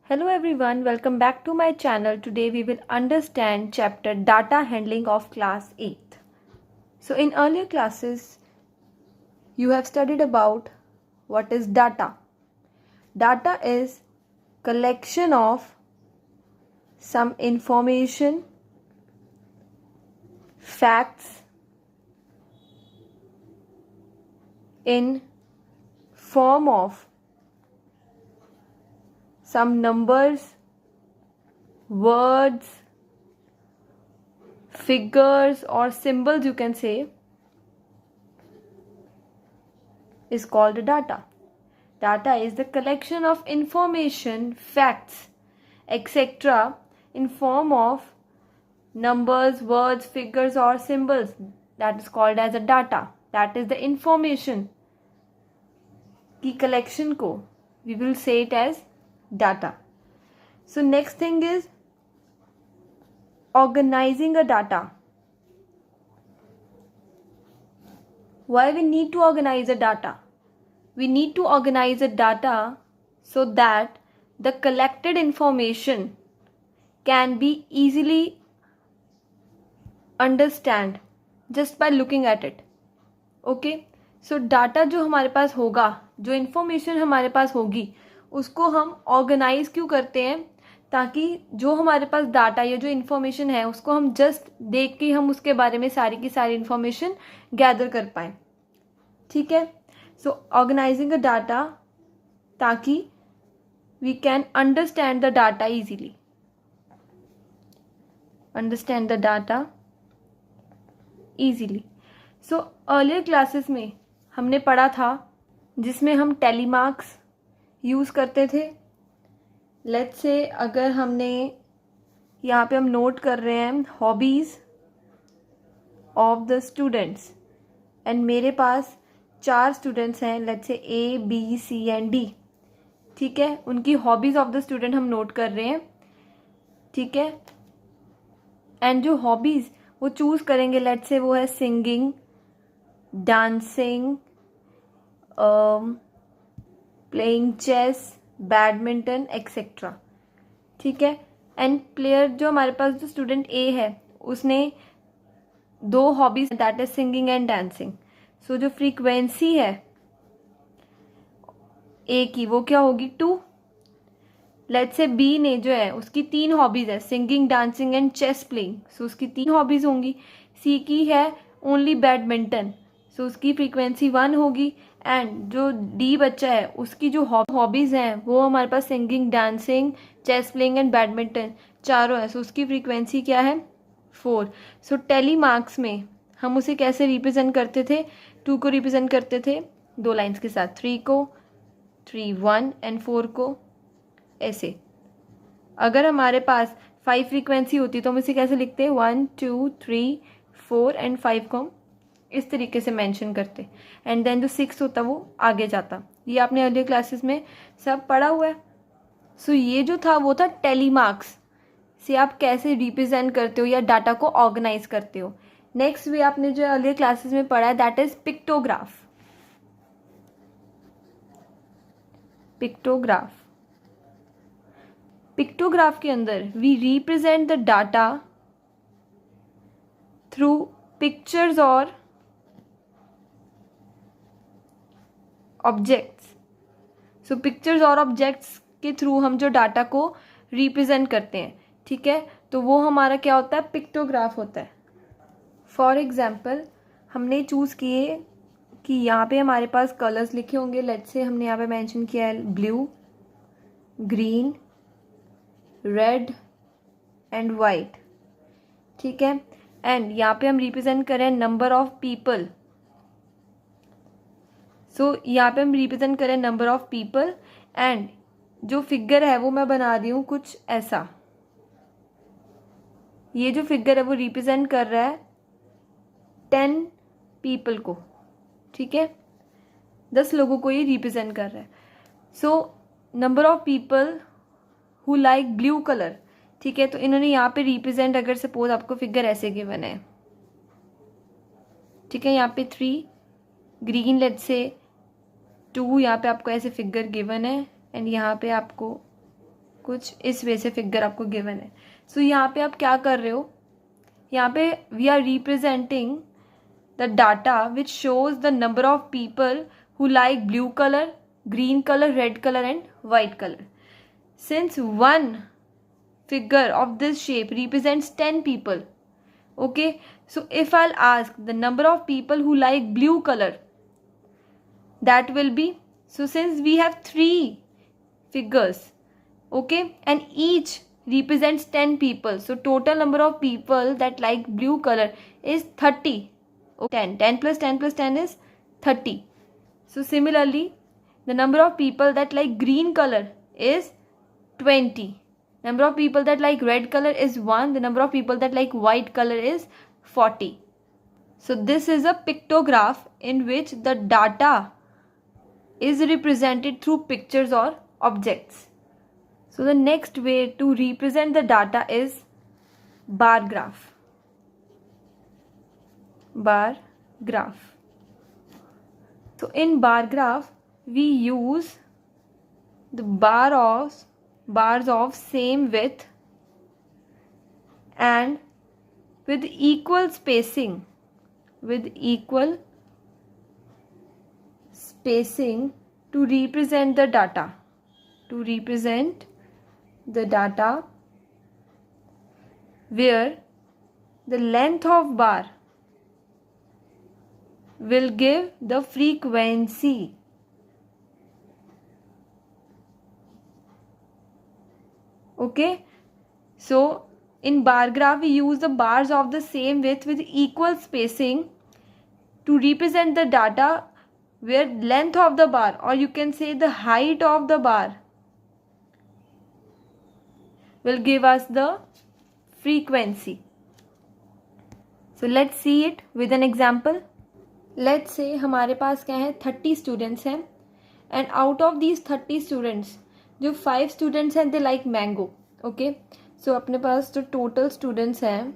Hello everyone, welcome back to my channel. Today we will understand chapter data handling of class 8th. So in earlier classes you have studied about what is data. Data is collection of some information, facts in form of some numbers, words, figures or symbols you can say is called data. Data is the collection of information, facts, etc. in form of numbers, words, figures or symbols. That is called as a data. That is the information की collection को we will say it as data. So next thing is organizing a data. Why we need to organize a data? We need to organize a data so that the collected information can be easily understand just by looking at it. Okay? So data जो हमारे पास होगा, जो information हमारे पास होगी, उसको हम organize क्यों करते हैं? ताकि जो हमारे पास डाटा या जो इन्फॉर्मेशन है उसको हम जस्ट देख के हम उसके बारे में सारी की सारी इन्फॉर्मेशन गैदर कर पाएँ. ठीक है. सो ऑर्गेनाइजिंग अ डाटा ताकि we can understand the data easily. Understand the data easily. So earlier classes में हमने पढ़ा था जिसमें हम टेलीमार्क्स यूज़ करते थे. लेट्स से अगर हमने यहाँ पे हम नोट कर रहे हैं hobbies of the students and मेरे पास 4 स्टूडेंट्स हैं. Let's say A, B, C and D. ठीक है. उनकी हॉबीज़ ऑफ द स्टूडेंट हम नोट कर रहे हैं. ठीक है. एंड जो हॉबीज़ वो चूज़ करेंगे लेट्स से वो है singing, dancing, playing chess, badminton etcetera. ठीक है. एंड प्लेयर जो हमारे पास जो स्टूडेंट A है उसने 2 hobbies that is singing and dancing. So जो फ्रीक्वेंसी है A की वो क्या होगी 2. लेट्स से B ने जो है उसकी 3 हॉबीज है singing, dancing and chess playing. So उसकी 3 हॉबीज होंगी. C की है ओनली बैडमिंटन. सो उसकी फ्रीक्वेंसी 1 होगी. एंड जो D बच्चा है उसकी जो हॉबीज़ हैं वो हमारे पास singing, dancing, chess playing and badminton चारों है. सो उसकी फ्रीक्वेंसी क्या है 4. सो टेलीमार्क्स में हम उसे कैसे रिप्रेजेंट करते थे? 2 को रिप्रेजेंट करते थे 2 लाइन्स के साथ. 3 को 3 1 एंड 4 को ऐसे. अगर हमारे पास 5 फ्रीक्वेंसी होती तो हम इसे कैसे लिखते हैं 1 2 3 4 एंड 5 को हम इस तरीके से मेंशन करते. एंड देन जो 6 होता वो आगे जाता. ये आपने अर्लियर क्लासेस में सब पढ़ा हुआ है. सो ये जो था वो था टेलीमार्क्स से आप कैसे रिप्रेजेंट करते हो या डाटा को ऑर्गेनाइज करते हो. नेक्स्ट वे आपने जो अर्लियर क्लासेस में पढ़ा है that is pictograph. Pictograph pictograph के अंदर we represent the data through pictures और ऑब्जेक्ट्स. सो पिक्चर्स और ऑब्जेक्ट्स के थ्रू हम जो डाटा को रिप्रेजेंट करते हैं. ठीक है. तो वो हमारा क्या होता है पिक्टोग्राफ होता है. फॉर एग्जाम्पल हमने चूज़ किए कि यहाँ पे हमारे पास कलर्स लिखे होंगे. लेट्स से हमने यहाँ पे मेंशन किया है blue, green, red and white. ठीक है. एंड यहाँ पे हम रिप्रेजेंट करें नंबर ऑफ पीपल. सो यहाँ पे हम रिप्रेजेंट करें नंबर ऑफ पीपल. एंड जो फिगर है वो मैं बना रही हूँ कुछ ऐसा. ये जो फिगर है वो रिप्रेजेंट कर रहा है 10 पीपल को. ठीक है. 10 लोगों को ये रिप्रेजेंट कर रहा है. So number of people who like blue colour. ठीक है. तो इन्होंने यहाँ पे रिप्रेजेंट अगर सपोज आपको फिगर ऐसे गिवन है. ठीक है. यहाँ पे 3 ग्रीन लेट्स से 2 यहाँ पे आपको ऐसे फिगर गिवन है. एंड यहाँ पे आपको कुछ इस वे से फिगर आपको गिवन है। सो यहाँ पे आप क्या कर रहे हो, यहाँ पे we are representing the data which shows the number of people who like blue color, green color, red color and white color. Since one figure of this shape represents 10 people, okay, so if I'll ask the number of people who like blue color, that will be, so since we have 3 figures, okay, and each represents 10 people, so total number of people that like blue color is 30. 10 plus 10 plus 10 is 30. So similarly, the number of people that like green color is 20. Number of people that like red color is 1. The number of people that like white color is 40. So this is a pictograph in which the data is represented through pictures or objects. So the next way to represent the data is bar graph. Bar graph. So in bar graph, we use the bars of same width and with equal spacing to represent the data, where the length of bar will give the frequency. Okay, so in bar graph we use the bars of the same width with equal spacing to represent the data, where length of the bar, or you can say the height of the bar, will give us the frequency. So let's see it with an example. Let's say हमारे पास क्या है, 30 students हैं, and out of these 30 students जो 5 students हैं they like mango. Okay, सो अपने पास जो total students हैं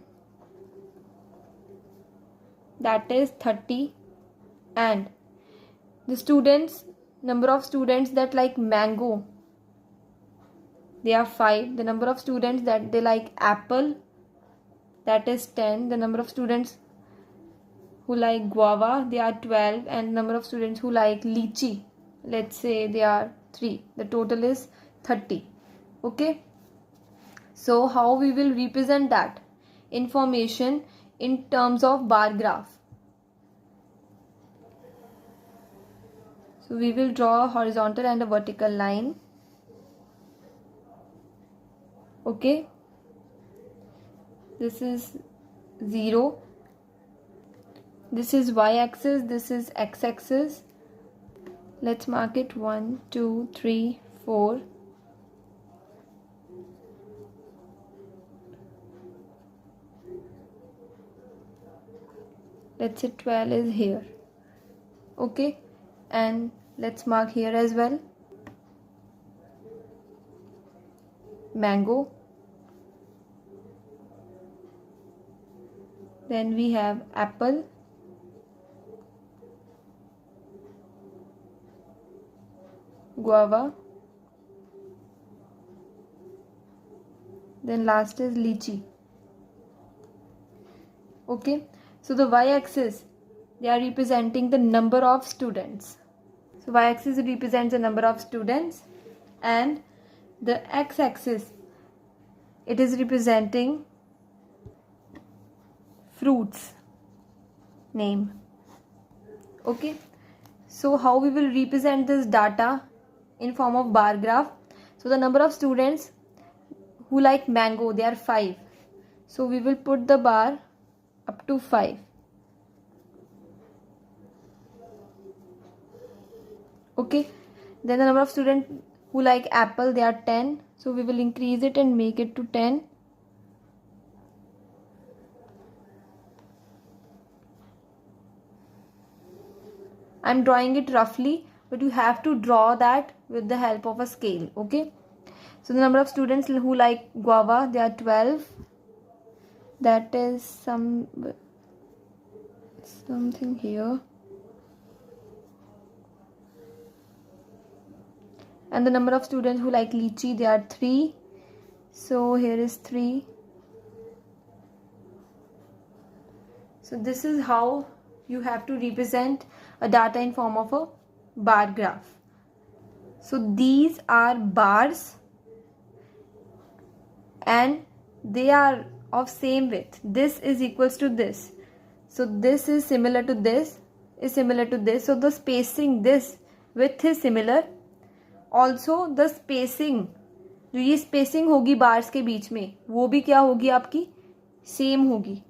that is 30, and the students, number of students that like mango, they are 5. The number of students that they like apple, that is 10. The number of students who like guava, they are 12. And number of students who like lychee, let's say they are 3. The total is 30. Okay, so how we will represent that information in terms of bar graph? So we will draw a horizontal and a vertical line. Okay, this is 0, this is y-axis, this is x-axis. Let's mark it 1 2 3 4. Let's say 12 is here. Okay, and let's mark here as well mango. Then we have apple, guava, then last is lychee. Okay, so the y-axis, they are representing the number of students. So y-axis represents the number of students, and the x-axis, it is representing fruits name. Okay, so how we will represent this data in form of bar graph? So the number of students who like mango, they are 5. So we will put the bar up to 5. Okay, then the number of students who like apple, they are 10. So we will increase it and make it to 10. I'm drawing it roughly, but you have to draw that with the help of a scale. Okay, so the number of students who like guava, they are 12. That is something here. And the number of students who like lychee, they are 3. So here is 3. So this is how you have to represent a data in form of a bar graph. So these are bars and they are of same width. This is equals to this. So this is similar to this, is similar to this. So the spacing, this width is similar. Also the spacing, जो ये spacing होगी bars के बीच में, वो भी क्या होगी आपकी, same होगी.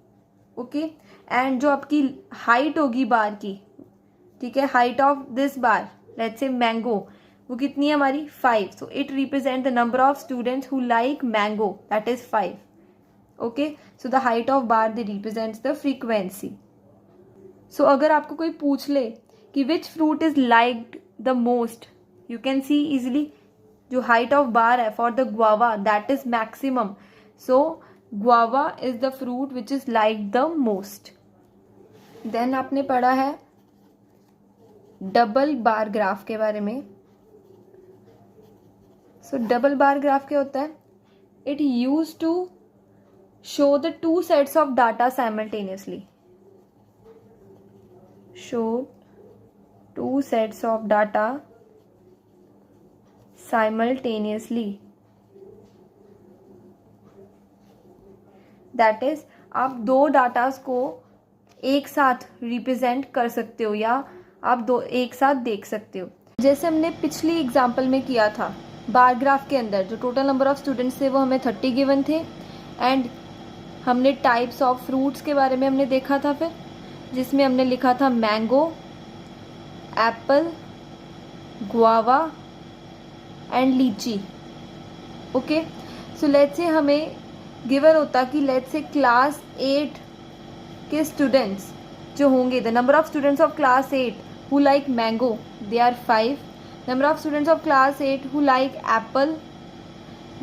ओके एंड जो आपकी हाइट होगी बार की, ठीक है, height of this bar let's say mango, वो कितनी है हमारी 5. So it represent the number of students who like mango, that is 5. Okay, so the height of bar they represents the frequency. So अगर आपको कोई पूछ ले कि which fruit is liked the most, you can see easily जो height of bar है for the guava that is maximum. So guava is the fruit which is like the most. Then आपने पढ़ा है डबल बार ग्राफ के बारे में. सो double bar graph क्या होता है? It use to show the 2 sets of data simultaneously. Show 2 sets of data simultaneously. That is आप 2 डाटास को एक साथ रिप्रेजेंट कर सकते हो या आप 2 एक साथ देख सकते हो. जैसे हमने पिछली एग्जाम्पल में किया था, बार ग्राफ के अंदर जो टोटल नंबर ऑफ स्टूडेंट्स थे वो हमें 30 गिवन थे एंड हमने टाइप्स ऑफ फ्रूट्स के बारे में हमने देखा था, फिर जिसमें हमने लिखा था मैंगो, एप्पल, गुआवा एंड लीची. ओके, सो लेट्स से हमें गिवन होता कि लेट्स से क्लास 8 के स्टूडेंट्स जो होंगे, the number of students of class 8 who like mango they are 5, number of students of class 8 who like apple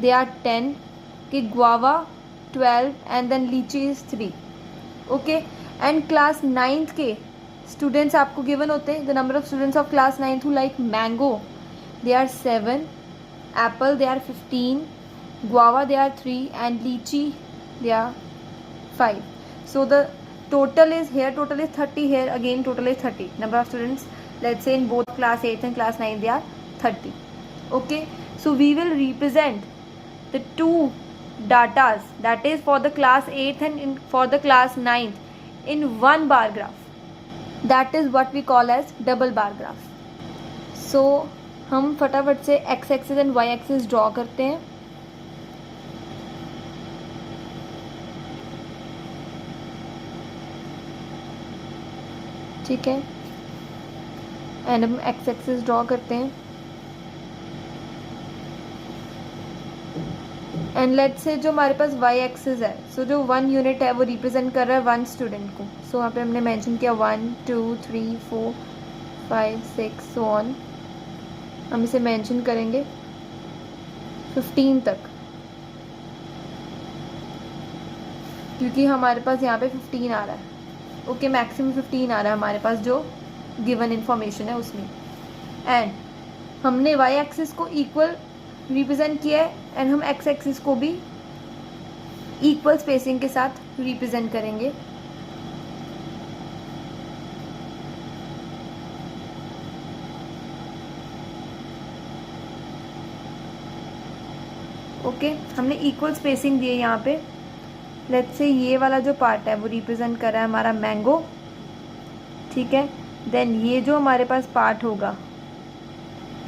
they are 10, कि guava 12 and then lychee is 3. Okay, and class 9th के students आपको given होते हैं, the number of students of class 9th who like mango they are 7, apple they are 15, guava they are 3 and lychee they are 5. So the total is here, total is 30 here, again total is 30. Number of students, let's say in both class 8 and class 9 they are 30. Okay, so we will represent the 2 datas, that is for the class 8th and for the class 9th in one bar graph. That is what we call as double bar graph. So हम फटाफट से x axis and y axis draw करते हैं. ठीक है, and हम x axis draw करते हैं एंड लेट्स से जो हमारे पास वाई एक्सिस है, सो जो 1 यूनिट है वो रिप्रेजेंट कर रहा है 1 स्टूडेंट को. सो वहाँ पे हमने मेंशन किया 1 2 3 4 5 6 सो ऑन. हम इसे मेंशन करेंगे 15 तक, क्योंकि हमारे पास यहाँ पे 15 आ रहा है. ओके, मैक्सिमम 15 आ रहा है हमारे पास जो गिवन इन्फॉर्मेशन है उसमें. एंड हमने वाई एक्सिस को इक्वल रिप्रेजेंट किया है एंड हम एक्स एक्सिस को भी इक्वल स्पेसिंग के साथ रिप्रेजेंट करेंगे. ओके, हमने इक्वल स्पेसिंग दी है यहाँ पे. लेट्स से ये वाला जो पार्ट है वो रिप्रेजेंट कर रहा है हमारा मैंगो, ठीक है. देन ये जो हमारे पास पार्ट होगा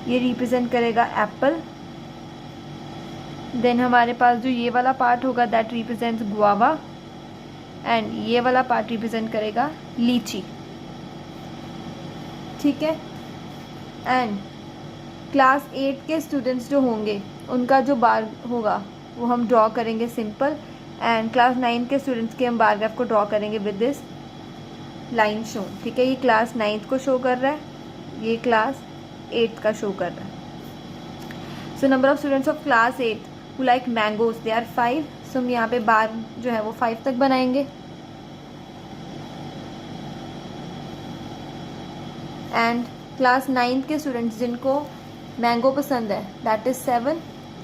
ये रिप्रेजेंट करेगा एप्पल. देन हमारे पास जो ये वाला पार्ट होगा दैट रिप्रेजेंट्स गुआवा एंड ये वाला पार्ट रिप्रेजेंट करेगा लीची. ठीक है, एंड क्लास 8 के स्टूडेंट्स जो होंगे उनका जो बार होगा वो हम ड्रॉ करेंगे सिंपल, एंड क्लास 9 के स्टूडेंट्स के हम बार ग्राफ को ड्रॉ करेंगे विद दिस लाइन शो. ठीक है, ये क्लास 9th को शो कर रहा है, ये क्लास 8th का शो कर रहा है. So number of students of class 8 who like mangoes they are 5. So हम यहाँ पे बार जो है वो 5 तक बनाएंगे. एंड क्लास 9th के स्टूडेंट्स जिनको मैंगो पसंद है दैट इज़ 7.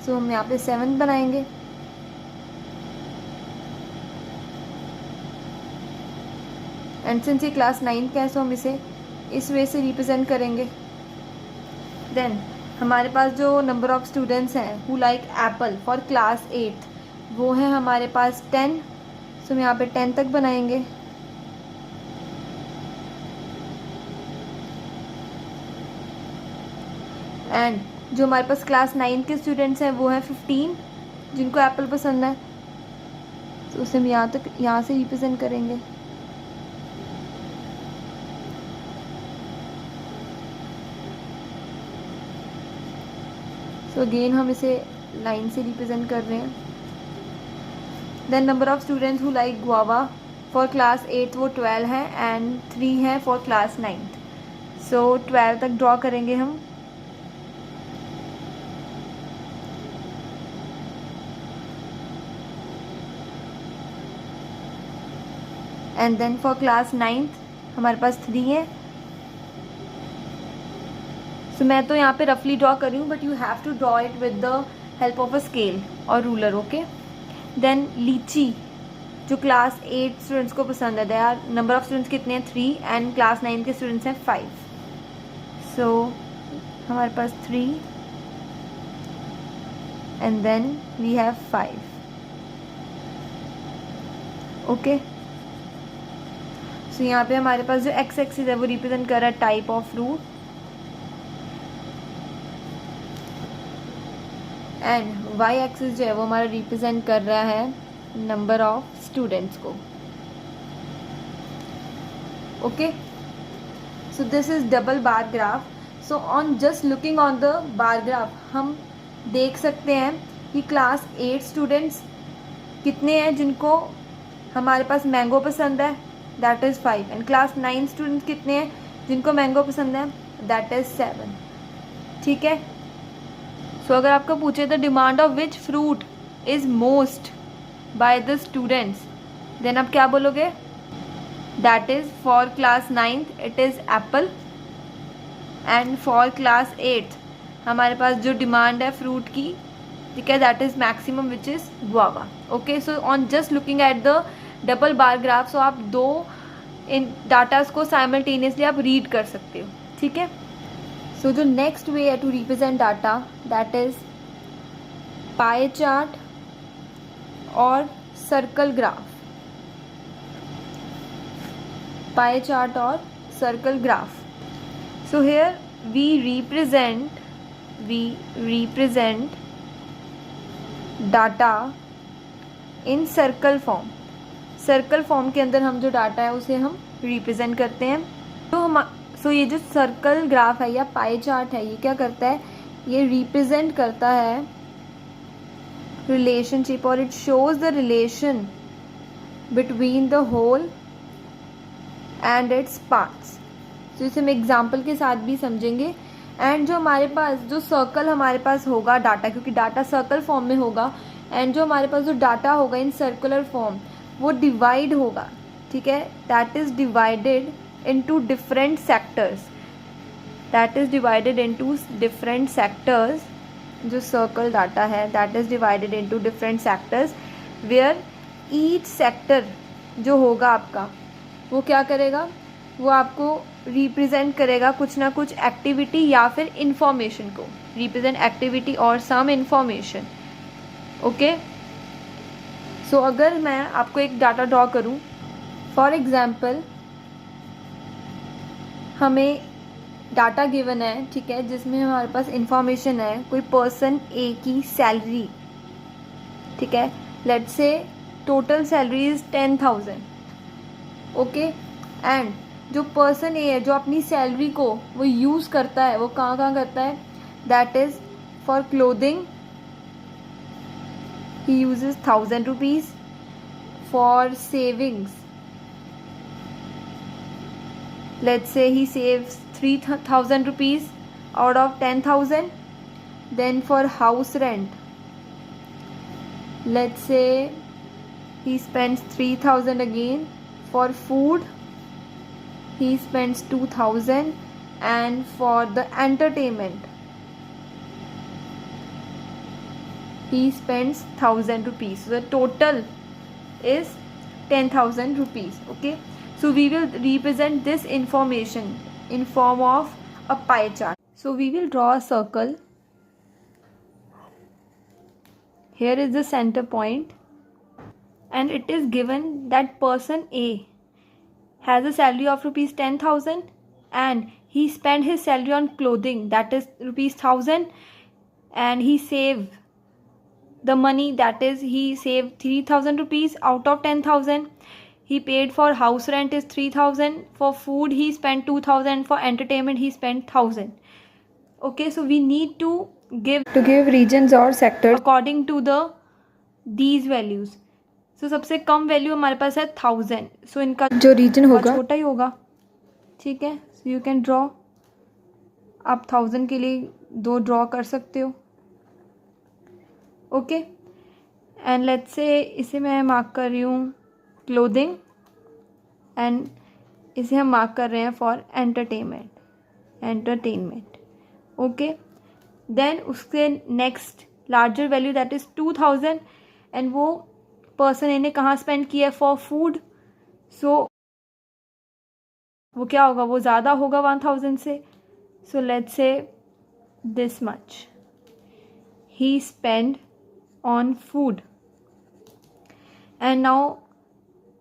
सो हम यहाँ पे 7 बनाएंगे. एंड सिंस ये क्लास 9 का है सो हम इसे इस वे से रिप्रेजेंट करेंगे। देन हमारे पास जो नंबर ऑफ स्टूडेंट्स हैं who like Apple for class 8 वो है हमारे पास 10, सो हम यहाँ पे 10 तक बनाएंगे। एंड जो हमारे पास क्लास 9 के स्टूडेंट्स हैं वो हैं 15 जिनको एप्पल पसंद है, तो उसे हम यहाँ से रिप्रेजेंट करेंगे। सो अगेन हम इसे लाइन से रिप्रेजेंट कर रहे हैं। Then number of students who like guava for class 8 वो 12 है एंड 3 है फॉर क्लास 9, सो 12 तक ड्रॉ करेंगे हम। एंड देन फॉर क्लास 9 हमारे पास 3 है। सो मैं तो यहाँ पे रफली ड्रॉ कर रही हूँ but you have to draw it with the help of a scale और रूलर, ओके। देन लीची जो क्लास 8 स्टूडेंट्स को पसंद है, they are number of students कितने हैं 3 एंड क्लास 9 के स्टूडेंट्स हैं 5, सो हमारे पास 3 and then we have 5, okay. So यहाँ पे हमारे पास जो एक्स एक्सिस है वो रिप्रेजेंट कर रहा है type of fruit and Y axis जो है वो हमारा रिप्रेजेंट कर रहा है नंबर ऑफ स्टूडेंट्स को, okay. So this is double bar graph. So on just looking on the bar graph हम देख सकते हैं कि क्लास 8 स्टूडेंट्स कितने हैं जिनको हमारे पास मैंगो पसंद है, that is 5 and class 9 students कितने हैं जिनको मैंगो पसंद है, दैट इज़ 7, ठीक है। सो अगर आपको पूछे the demand of which fruit is most by the students, then आप क्या बोलोगे, that is for class 9 it is apple and for class 8 हमारे पास जो डिमांड है फ्रूट की, ठीक है, that is maximum which is guava, okay. So on just looking at the double bar graph, so आप दो इन डाटास को साइमल्टेनियसली आप रीड कर सकते हो, ठीक है। सो जो नेक्स्ट वे है to represent data that is pie chart और सर्कल ग्राफ, पाई चार्ट और circle graph. So here we represent data in circle form. Circle form के अंदर हम जो डाटा है उसे हम रिप्रेजेंट करते हैं। तो ये जो सर्कल ग्राफ है या पाई चार्ट है ये क्या करता है, ये रिप्रेजेंट करता है रिलेशनशिप और it shows the relation between the whole and its parts. तो इसे हम एग्जाम्पल के साथ भी समझेंगे। एंड जो हमारे पास जो सर्कल हमारे पास होगा डाटा, क्योंकि डाटा सर्कल फॉर्म में होगा, एंड जो हमारे पास जो डाटा होगा इन सर्कुलर फॉर्म वो डिवाइड होगा, ठीक है, that is divided into different sectors, that is divided into different sectors. जो सर्कल डाटा है that is divided into different sectors where each sector जो होगा आपका वो क्या करेगा, वो आपको रिप्रेजेंट करेगा कुछ ना कुछ एक्टिविटी या फिर इंफॉर्मेशन को, रिप्रेजेंट एक्टिविटी और सम इंफॉर्मेशन, ओके। सो अगर मैं आपको एक डाटा ड्रॉ करूं, फॉर एग्जांपल हमें डाटा गिवन है, ठीक है, जिसमें हमारे पास इंफॉर्मेशन है कोई पर्सन ए की सैलरी, ठीक है, let's say total salary is 10,000, okay. And जो पर्सन ए है जो अपनी सैलरी को वो यूज़ करता है, वो कहाँ कहाँ करता है, that is for clothing he uses 1,000 rupees, for savings let's say he saves 3,000 rupees out of 10,000. Then for house rent, let's say he spends 3,000 again. For food he spends 2,000, and for the entertainment he spends 1,000 rupees. So the total is 10,000 rupees, okay. So we will represent this information in form of a pie chart. So we will draw a circle. Here is the center point, and it is given that person A has a salary of rupees 10,000 and he spent his salary on clothing, that is rupees 1,000, and he saved the money, that is he saved 3,000 rupees out of 10,000. He paid for house rent is 3,000, for food he spent 2,000, for entertainment he spent 1,000. Okay, so we need to give regions or sectors according to these values. So सबसे कम value हमारे पास है 1000. सो इनका जो reason होगा छोटा ही होगा. ठीक है, सो यू कैन ड्रॉ. आप 1000 के लिए 2 ड्रॉ कर सकते हो. ओके, एंड लेट्स से इसे मैं मार्क कर रही हूँ क्लोथिंग, एंड इसे हम मार्क कर रहे हैं फॉर एंटरटेनमेंट. ओके, देन उसके next larger value that is 2000, and वो पर्सन इन्हें कहाँ स्पेंड किया फॉर फूड. सो वो क्या होगा, वो ज़्यादा होगा 1000 से. सो लेट्स से this much he spend on food. And now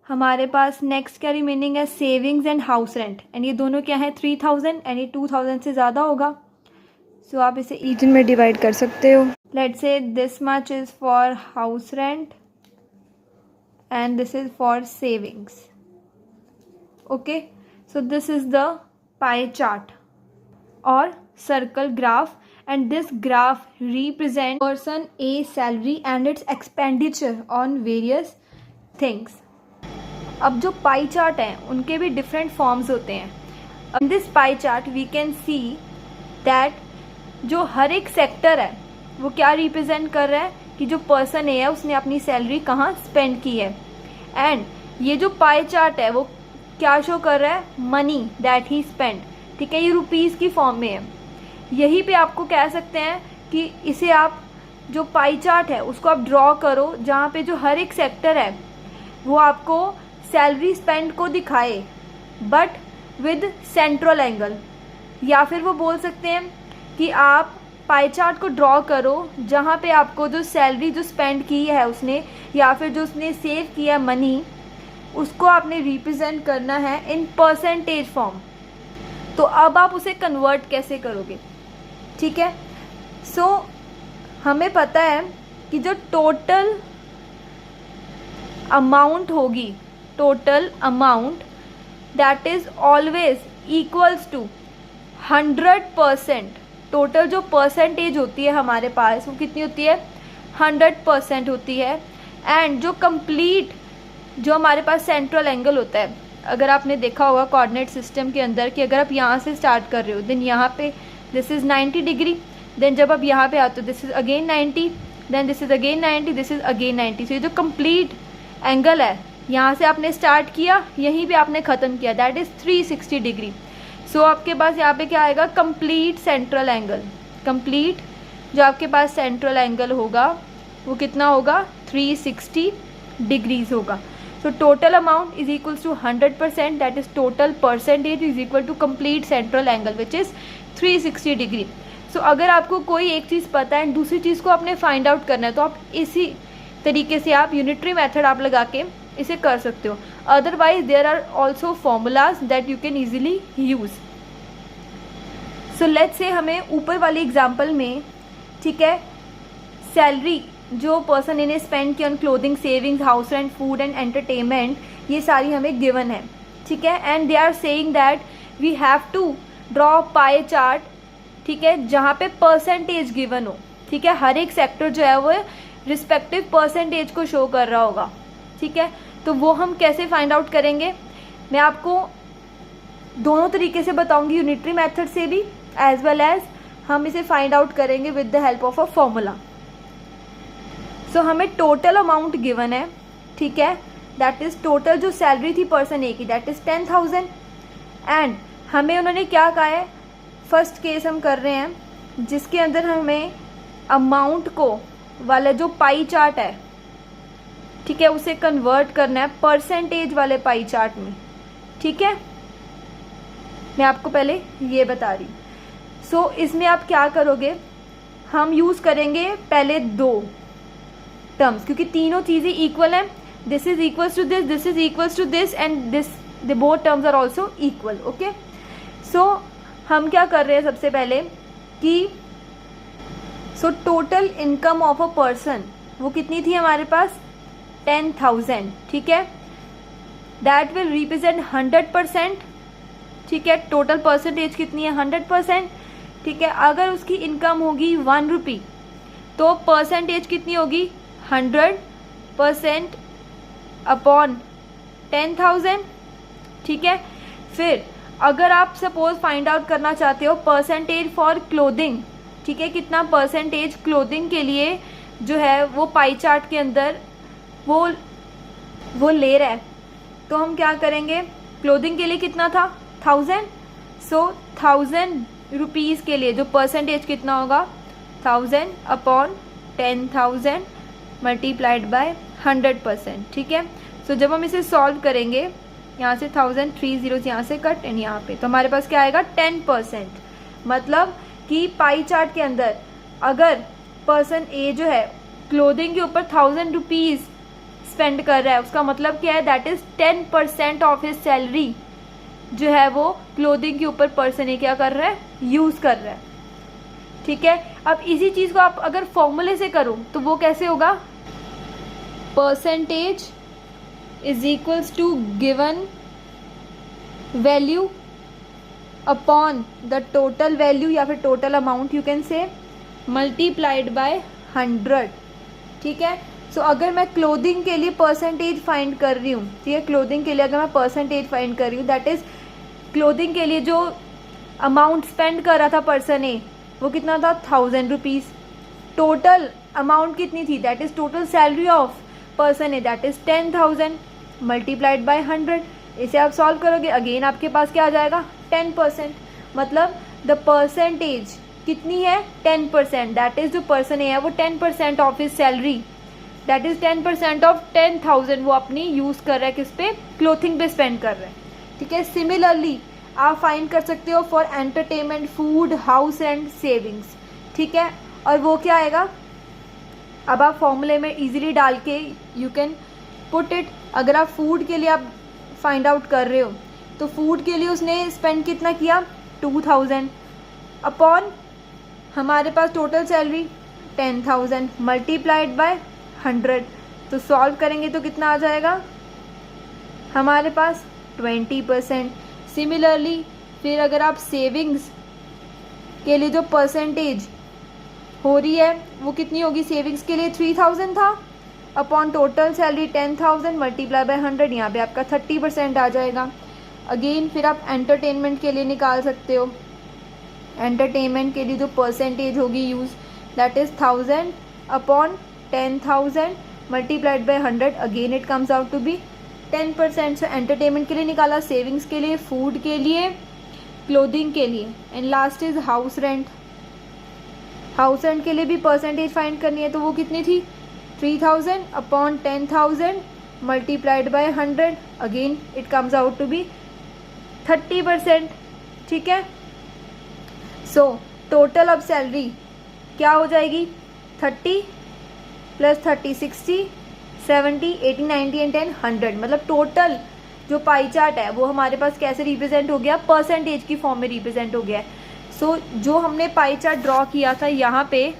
हमारे पास नेक्स्ट क्या रिमेनिंग है, savings and house rent, and ये दोनों क्या है 3000, एंड ये 2000 से ज़्यादा होगा. सो आप इसे रीजन में डिवाइड कर सकते हो. Let's say this much is for house rent and this is for savings. Okay, so this is the pie chart or circle graph, and this graph represents person A's salary and its expenditure on various things. अब जो pie chart है उनके भी different forms होते हैं. In this pie chart we can see that जो हर एक sector है वो क्या रिप्रेजेंट कर रहा है कि जो पर्सन ए है उसने अपनी सैलरी कहाँ स्पेंड की है. एंड ये जो पाई चार्ट है वो क्या शो कर रहा है, मनी दैट ही स्पेंड. ठीक है, ये रुपीज़ की फॉर्म में है. यहीं पे आपको कह सकते हैं कि इसे आप जो पाई चार्ट है उसको आप ड्रॉ करो जहाँ पे जो हर एक सेक्टर है वो आपको सैलरी स्पेंड को दिखाए बट विद सेंट्रल एंगल. या फिर वो बोल सकते हैं कि आप पाई चार्ट को ड्रॉ करो जहाँ पे आपको जो सैलरी जो स्पेंड की है उसने या फिर जो उसने सेव किया मनी उसको आपने रिप्रेजेंट करना है इन परसेंटेज फॉर्म. तो अब आप उसे कन्वर्ट कैसे करोगे. ठीक है, सो हमें पता है कि जो टोटल अमाउंट होगी, total amount that is always equals to 100%. Total जो परसेंटेज होती है हमारे पास वो कितनी होती है, 100% होती है. एंड जो कंप्लीट जो हमारे पास सेंट्रल एंगल होता है, अगर आपने देखा होगा कोऑर्डिनेट सिस्टम के अंदर कि अगर आप यहाँ से स्टार्ट कर रहे हो देन यहाँ पे दिस इज़ 90 डिग्री, देन जब आप यहाँ पे आते हो this is again 90, then this is again 90, this is again 90. सो ये जो कंप्लीट एंगल है यहाँ से आपने स्टार्ट किया यहीं पे आपने ख़त्म किया, दैट इज़ 360 डिग्री. सो आपके पास यहाँ पे क्या आएगा, कंप्लीट सेंट्रल एंगल. कंप्लीट जो आपके पास सेंट्रल एंगल होगा वो कितना होगा, 360 डिग्रीज होगा. So total amount is equals to 100%, that is total percentage is equal to complete central angle which is 360 degree. So अगर आपको कोई एक चीज़ पता है एंड दूसरी चीज़ को आपने फाइंड आउट करना है तो आप इसी तरीके से आप यूनिटरी मेथड आप लगा के इसे कर सकते हो. Otherwise there are also formulas that you can easily use. So let's say हमें ऊपर वाली एग्जाम्पल में, ठीक है, सैलरी जो पर्सन इन्हें स्पेंड किया on clothing, savings, house rent, food and entertainment, ये सारी हमें गिवन है. ठीक है, and they are saying that we have to draw pie chart. ठीक है, जहाँ पे परसेंटेज गिवन हो. ठीक है, हर एक सेक्टर जो है वो रिस्पेक्टिव परसेंटेज को शो कर रहा होगा. ठीक है, तो वो हम कैसे फाइंड आउट करेंगे, मैं आपको दोनों तरीके से बताऊंगी, यूनिटरी मेथड से भी एज वेल एज हम इसे फाइंड आउट करेंगे with the help of a formula. So हमें टोटल अमाउंट गिवन है. ठीक है, दैट इज टोटल जो सैलरी थी पर्सन ए की दैट इज 10,000. एंड हमें उन्होंने क्या कहा है, फर्स्ट केस हम कर रहे हैं जिसके अंदर हमें अमाउंट को वाला जो पाई चार्ट है, ठीक है, उसे कन्वर्ट करना है परसेंटेज वाले पाई चार्ट में. ठीक है, मैं आपको पहले ये बता रही हूँ। सो इसमें आप क्या करोगे, हम यूज़ करेंगे पहले 2 टर्म्स, क्योंकि तीनों चीज़ें इक्वल हैं। This is equals to this, this is equals to this, and this, the both terms are also equal. Okay, so हम क्या कर रहे हैं सबसे पहले कि so total income of a person वो कितनी थी हमारे पास, 10,000। ठीक है, दैट विल रिप्रेजेंट 100%। ठीक है, टोटल परसेंटेज कितनी है, 100%। ठीक है, अगर उसकी इनकम होगी 1 रुपी तो परसेंटेज कितनी होगी, 100% अपॉन 10,000। ठीक है, फिर अगर आप सपोज फाइंड आउट करना चाहते हो परसेंटेज फॉर क्लोथिंग, ठीक है, कितना परसेंटेज क्लोथिंग के लिए जो है वो पाई चार्ट के अंदर वो ले रहा है, तो हम क्या करेंगे, क्लोथिंग के लिए कितना था, 1000। सो 1000 रुपीज़ के लिए जो परसेंटेज कितना होगा, 1000 अपॉन 10,000 मल्टीप्लाइड बाय 100%। ठीक है, सो जब हम इसे सॉल्व करेंगे, यहाँ से 1000, 3 zeros यहाँ से कट एंड यहाँ पे, तो हमारे पास क्या आएगा, 10%। मतलब कि पाई चार्ट के अंदर अगर पर्सन ए जो है क्लोथिंग के ऊपर 1000 रुपीज़ स्पेंड कर रहा है, उसका मतलब क्या है, that is 10% of his salary जो है वो क्लोथिंग के ऊपर पर्सन ए क्या कर रहा है, यूज़ कर रहा है। ठीक है, अब इसी चीज़ को आप अगर फॉर्मूले से करो तो वो कैसे होगा, percentage is equals to given value upon the total value या फिर total amount you can say, multiplied by 100। ठीक है, सो अगर मैं क्लोथिंग के लिए परसेंटेज फाइंड कर रही हूँ, ठीक है, क्लोथिंग के लिए अगर मैं परसेंटेज फाइंड कर रही हूँ, दैट इज क्लोथिंग के लिए जो अमाउंट स्पेंड कर रहा था पर्सन ए वो कितना था, 1000 रुपीज़। टोटल अमाउंट कितनी थी, that is total salary of person A, that is 10,000 multiplied by 100। इसे आप सॉल्व करोगे, अगेन आपके पास क्या आ जाएगा, 10%। मतलब द परसेंटेज कितनी है, 10%। दैट इज जो पर्सन ए है वो 10% of his salary, that is 10% of 10,000 वो अपनी यूज़ कर रहा है, किस पे, क्लोथिंग पे स्पेंड कर रहा है। ठीक है, सिमिलरली आप फाइंड कर सकते हो for entertainment, food, house and savings. ठीक है, और वो क्या आएगा, अब आप फॉर्मूले में इजीली डाल के यू कैन पुट इट। अगर आप फूड के लिए आप फाइंड आउट कर रहे हो तो फूड के लिए उसने स्पेंड कितना किया, 2000 अपॉन हमारे पास टोटल सैलरी 10,000 मल्टीप्लाइड बाय 100। तो सॉल्व करेंगे तो कितना आ जाएगा हमारे पास, 20%। सिमिलरली फिर अगर आप सेविंग्स के लिए जो परसेंटेज हो रही है वो कितनी होगी, सेविंग्स के लिए 3000 था upon total salary 10,000 multiply bye 100, यहाँ पे आपका 30% आ जाएगा। अगेन फिर आप एंटरटेनमेंट के लिए निकाल सकते हो, एंटरटेनमेंट के लिए जो परसेंटेज होगी use, that is 1000 upon 10,000 multiplied by 100, again it comes out to be 10%। So entertainment के लिए निकाला, सेविंग्स के लिए, फूड के लिए, क्लोथिंग के लिए, and last is house rent. House rent के लिए भी परसेंटेज फाइंड करनी है, तो वो कितनी थी, 3000 upon 10,000 multiplied by 100, again it comes out to be 30%। ठीक है, सो टोटल अब सैलरी क्या हो जाएगी, 30 प्लस 30 60 70 80 90 एंड 10 100। मतलब टोटल जो पाई चार्ट है वो हमारे पास कैसे रिप्रेजेंट हो गया, परसेंटेज की फॉर्म में रिप्रेजेंट हो गया है। सो जो हमने पाई चार्ट ड्रॉ किया था यहाँ पे,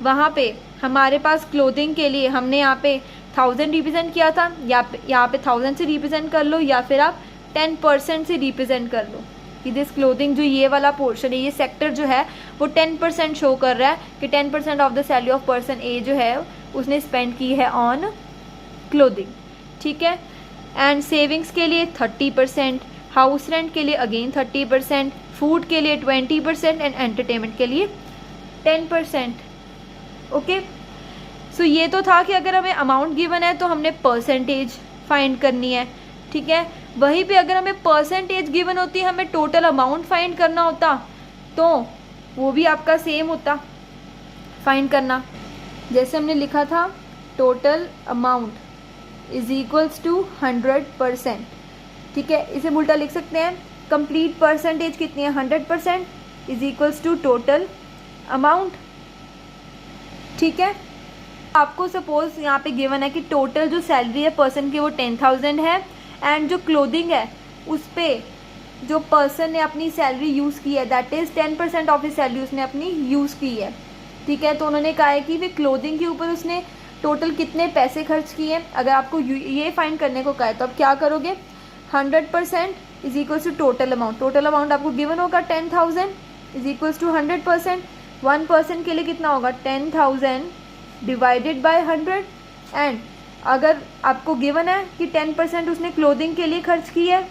वहाँ पे हमारे पास क्लोथिंग के लिए हमने यहाँ पे 1000 रिप्रेजेंट किया था, यहाँ पे 1000 से रिप्रेजेंट कर लो, या फिर आप 10% से रिप्रेजेंट कर लो कि दिस क्लोथिंग, जो ये वाला पोर्शन है, ये सेक्टर जो है वो 10% शो कर रहा है कि 10% of the salary of person A जो है उसने स्पेंड की है ऑन क्लोथिंग। ठीक है, एंड सेविंग्स के लिए 30%, हाउस रेंट के लिए अगेन 30%, फूड के लिए 20% एंड एंटरटेनमेंट के लिए 10%। ओके, सो ये तो था कि अगर हमें अमाउंट गिवन है तो हमने परसेंटेज फाइंड करनी है। ठीक है, वहीं पे अगर हमें परसेंटेज गिवन होती है, हमें टोटल अमाउंट फाइंड करना होता, तो वो भी आपका सेम होता फाइंड करना। जैसे हमने लिखा था total amount is equals to 100%। ठीक है, इसे उल्टा लिख सकते हैं, कंप्लीट परसेंटेज कितनी है 100% is equals to total amount. ठीक है, आपको सपोज यहाँ पे गिवन है कि टोटल जो सैलरी है पर्सन की वो 10,000 है एंड जो क्लोथिंग है उस पर जो पर्सन ने अपनी सैलरी यूज़ की है that is 10% of his salary उसने अपनी यूज़ की है। ठीक है, तो उन्होंने कहा है कि वे क्लोथिंग के ऊपर उसने टोटल कितने पैसे खर्च किए हैं। अगर आपको ये फाइंड करने को कहा है तो आप क्या करोगे, 100% is equals to total amount. Total amount आपको गिवन होगा 10,000 इज इक्वल्स टू 100%। 1% के लिए कितना होगा 10,000 डिवाइडेड बाय 100 एंड अगर आपको गिवन है कि 10% उसने क्लोथिंग के लिए खर्च की है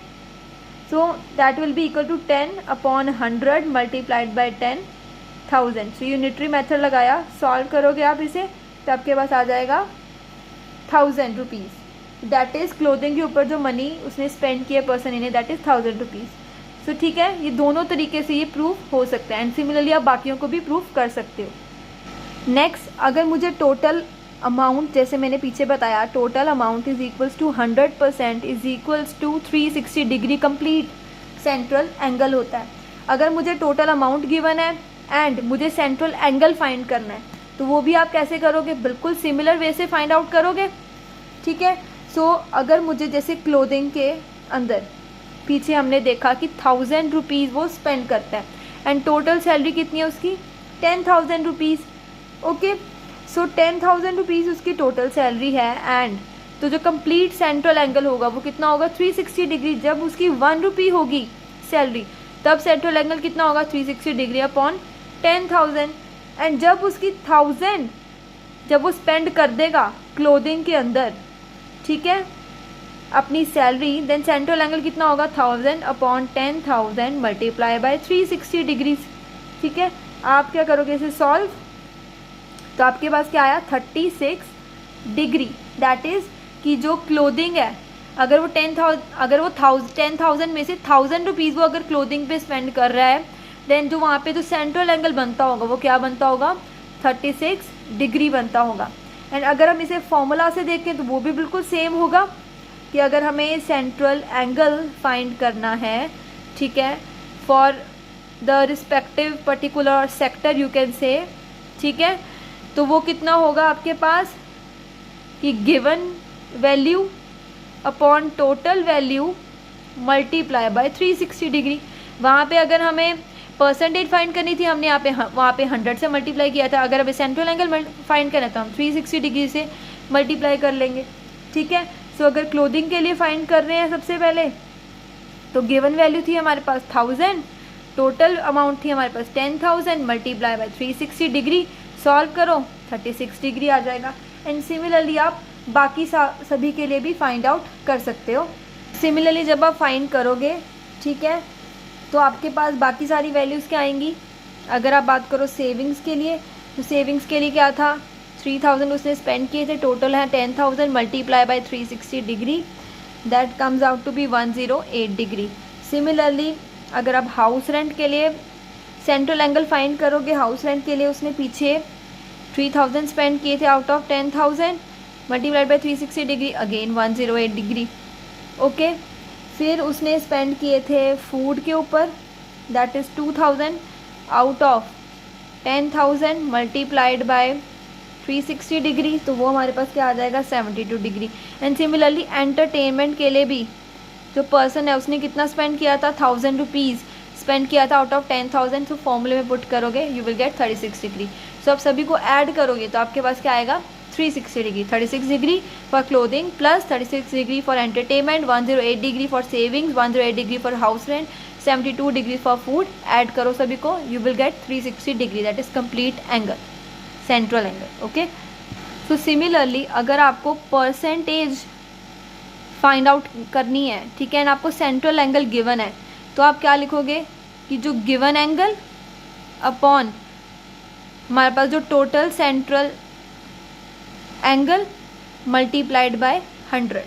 so that will be equal to 10/100 multiplied by 10,000। So unitary method लगाया, सॉल्व करोगे आप इसे तो आपके पास आ जाएगा 1,000 रुपीज़। दैट इज़ क्लोथिंग के ऊपर जो मनी उसने स्पेंड किया पर्सन इन्हें दैट इज़ 1,000 रुपीज़। सो ठीक है, ये दोनों तरीके से ये प्रूफ हो सकता है एंड सिमिलरली आप बाकियों को भी प्रूफ कर सकते हो। नेक्स्ट, अगर मुझे टोटल अमाउंट जैसे मैंने पीछे बताया total amount is equals to 100% is equals to 360 degree complete central angle होता है। अगर मुझे टोटल अमाउंट गिवन है एंड मुझे सेंट्रल एंगल फाइंड करना है तो वो भी आप कैसे करोगे, बिल्कुल सिमिलर वे से फाइंड आउट करोगे। ठीक है, सो अगर मुझे जैसे क्लोथिंग के अंदर पीछे हमने देखा कि 1,000 रुपीज़ वो स्पेंड करता है एंड टोटल सैलरी कितनी है उसकी 10,000 रुपीज़। ओके, सो 10,000 रुपीज़ उसकी टोटल सैलरी है एंड तो जो कंप्लीट सेंट्रल एंगल होगा वो कितना होगा 360 डिग्री। जब उसकी 1 रुपी होगी सैलरी तब सेंट्रल एंगल कितना होगा 360 डिग्री अपॉन 10,000 एंड जब उसकी 1,000 जब वो स्पेंड कर देगा क्लोथिंग के अंदर, ठीक है, अपनी सैलरी, देन सेंट्रल एंगल कितना होगा 1,000 अपॉन 10,000 मल्टीप्लाई बाय 360 डिग्रीज। ठीक है, आप क्या करोगे इसे सॉल्व तो आपके पास क्या आया 36 डिग्री। दैट इज़ कि जो क्लोथिंग है अगर वो 10,000 में से 1,000 रुपीज़ वो अगर क्लोथिंग पे स्पेंड कर रहा है देन जो वहाँ पे जो सेंट्रल एंगल बनता होगा वो क्या बनता होगा 36 डिग्री बनता होगा। एंड अगर हम इसे फॉर्मूला से देखें तो वो भी बिल्कुल सेम होगा कि अगर हमें सेंट्रल एंगल फाइंड करना है, ठीक है, for the respective particular sector you can से, ठीक है, तो वो कितना होगा आपके पास कि given value upon total value multiply by 360 degree. वहाँ पे अगर हमें परसेंटेज फाइंड करनी थी हमने यहाँ पे वहाँ पे 100 से मल्टीप्लाई किया था। अगर हमें सेंट्रल एंगल फाइंड करना था हम 360 डिग्री से मल्टीप्लाई कर लेंगे। ठीक है, सो अगर क्लोथिंग के लिए फाइंड कर रहे हैं सबसे पहले तो गिवन वैल्यू थी हमारे पास 1,000, टोटल अमाउंट थी हमारे पास 10,000 मल्टीप्लाई बाय 360 डिग्री। सॉल्व करो 36 डिग्री आ जाएगा। एंड सिमिलरली आप बाकी सभी के लिए भी फाइंड आउट कर सकते हो। सिमिलरली जब आप फाइंड करोगे, ठीक है, तो आपके पास बाकी सारी वैल्यूज़ क्या आएंगी। अगर आप बात करो सेविंग्स के लिए तो सेविंग्स के लिए क्या था 3,000 उसने स्पेंड किए थे, टोटल है 10,000 multiply by 360 degree that comes out to be 108 degree. Similarly अगर आप हाउस रेंट के लिए सेंट्रल एंगल फाइंड करोगे, हाउस रेंट के लिए उसने पीछे 3,000 स्पेंड किए थे out of 10,000 multiplied by 360 degree again 108 degree. Okay, फिर उसने स्पेंड किए थे फूड के ऊपर that is 2,000 out of 10,000 multiplied by 360 degree, तो वो हमारे पास क्या आ जाएगा 72 डिग्री। एंड सिमिलरली एंटरटेनमेंट के लिए भी जो पर्सन है उसने कितना स्पेंड किया था 1,000 रुपीज़ स्पेंड किया था आउट ऑफ 10,000। तो फॉर्मूले में पुट करोगे यू विल गेट 36 डिग्री। सो आप सभी को ऐड करोगे तो आपके पास क्या आएगा 360 degree. 36 degree for clothing plus 36 degree for entertainment, 108 degree for savings, 108 degree for house rent, 72 degree for food. Add करो सभी को you will get 360 degree that is complete angle, central angle. Okay, so similarly अगर आपको percentage find out करनी है, ठीक है, and आपको सेंट्रल एंगल गिवन है तो आप क्या लिखोगे कि जो गिवन एंगल अपॉन हमारे पास जो total central angle multiplied by 100।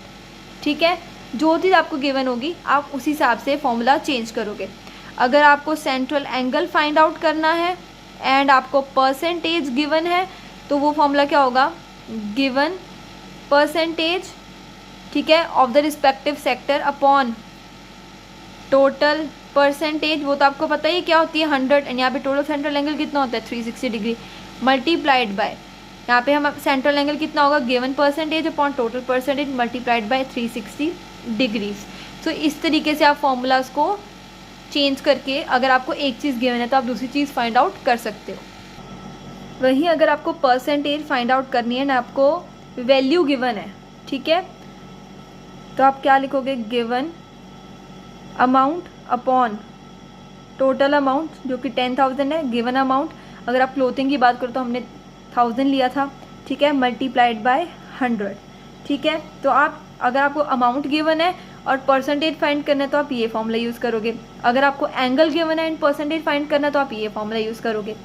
ठीक है, जो चीज़ आपको गिवन होगी आप उसी हिसाब से फॉर्मूला चेंज करोगे। अगर आपको सेंट्रल एंगल फाइंड आउट करना है एंड आपको परसेंटेज गिवन है तो वो फॉर्मूला क्या होगा गिवन परसेंटेज, ठीक है, of the respective sector upon total percentage वो तो आपको पता ही क्या होती है 100, एंड यहाँ पे टोटल सेंट्रल एंगल कितना होता है 360 डिग्री मल्टीप्लाइड बाय, यहाँ पे हम सेंट्रल एंगल कितना होगा given percentage upon total percentage multiplied by 360 degrees. तो इस तरीके से आप फॉर्मूलाज को चेंज करके अगर आपको एक चीज़ गिवन है तो आप दूसरी चीज़ फाइंड आउट कर सकते हो। वहीं अगर आपको परसेंटेज फाइंड आउट करनी है ना, आपको वैल्यू गिवन है, ठीक है, तो आप क्या लिखोगे given amount upon total amount जो कि 10,000 है, गिवन अमाउंट अगर आप क्लोथिंग की बात करो तो हमने 1000 लिया था, ठीक है, मल्टीप्लाइड बाय 100, ठीक है। तो आप अगर आपको अमाउंट गिवन है और परसेंटेज फाइंड करना है तो आप ये फॉर्मूला यूज़ करोगे, अगर आपको एंगल गिवन है एंड परसेंटेज फाइंड करना है तो आप ये फॉर्मूला यूज़ करोगे।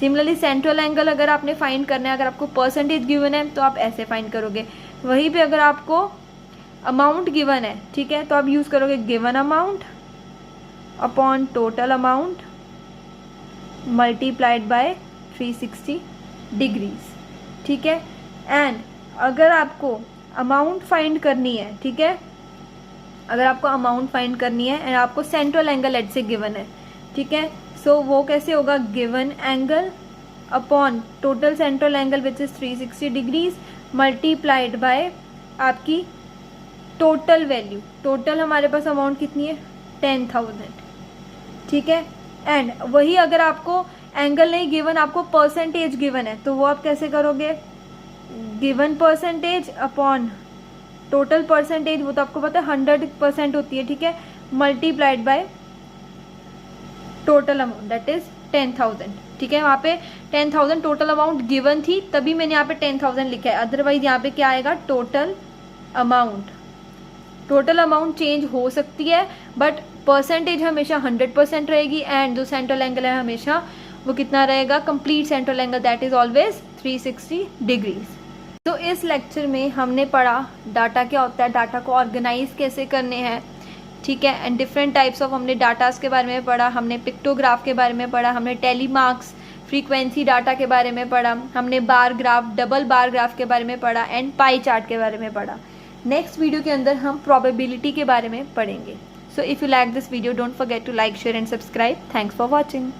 सिमिलरली सेंट्रल एंगल अगर आपने फाइंड करना है, अगर आपको परसेंटेज गिवन है तो आप ऐसे फाइंड करोगे। वहीं पे अगर आपको अमाउंट गिवन है, ठीक है, तो आप यूज़ करोगे given amount upon total amount multiplied by 360 degrees, ठीक है। एंड अगर आपको अमाउंट फाइंड करनी है, ठीक है, अगर आपको अमाउंट फाइंड करनी है एंड आपको सेंट्रल एंगल एट से गिवन है, ठीक है, सो वो कैसे होगा given angle upon total central angle which is 360 degrees multiplied by आपकी टोटल वैल्यू, टोटल हमारे पास अमाउंट कितनी है 10,000, ठीक है। एंड वही अगर आपको एंगल नहीं गिवन, आपको परसेंटेज गिवन है, तो वो आप कैसे करोगे given percentage upon total percentage, वो तो आपको पता है 100% होती है, ठीक है, multiplied by total amount that is 10,000, ठीक है। वहाँ पे 10,000 टोटल अमाउंट गिवन थी तभी मैंने यहाँ पे 10,000 लिखा है, अदरवाइज यहाँ पे क्या आएगा total amount. Total amount change हो सकती है बट परसेंटेज हमेशा 100% रहेगी, एंड जो सेंट्रल एंगल है हमेशा वो कितना रहेगा complete central angle that is always 360 degrees. तो इस लेक्चर में हमने पढ़ा डाटा क्या होता है, डाटा को ऑर्गेनाइज कैसे करने हैं, ठीक है, एंड डिफरेंट टाइप्स ऑफ हमने डाटास के बारे में पढ़ा, हमने पिक्टोग्राफ के बारे में पढ़ा, हमने टेलीमार्क्स फ्रीक्वेंसी डाटा के बारे में पढ़ा, हमने bar graph double bar graph के बारे में पढ़ा एंड पाई चार्ट के बारे में पढ़ा। नेक्स्ट वीडियो के अंदर हम प्रोबेबिलिटी के बारे में पढ़ेंगे। So if you like this video don't forget to like share and subscribe. Thanks for watching.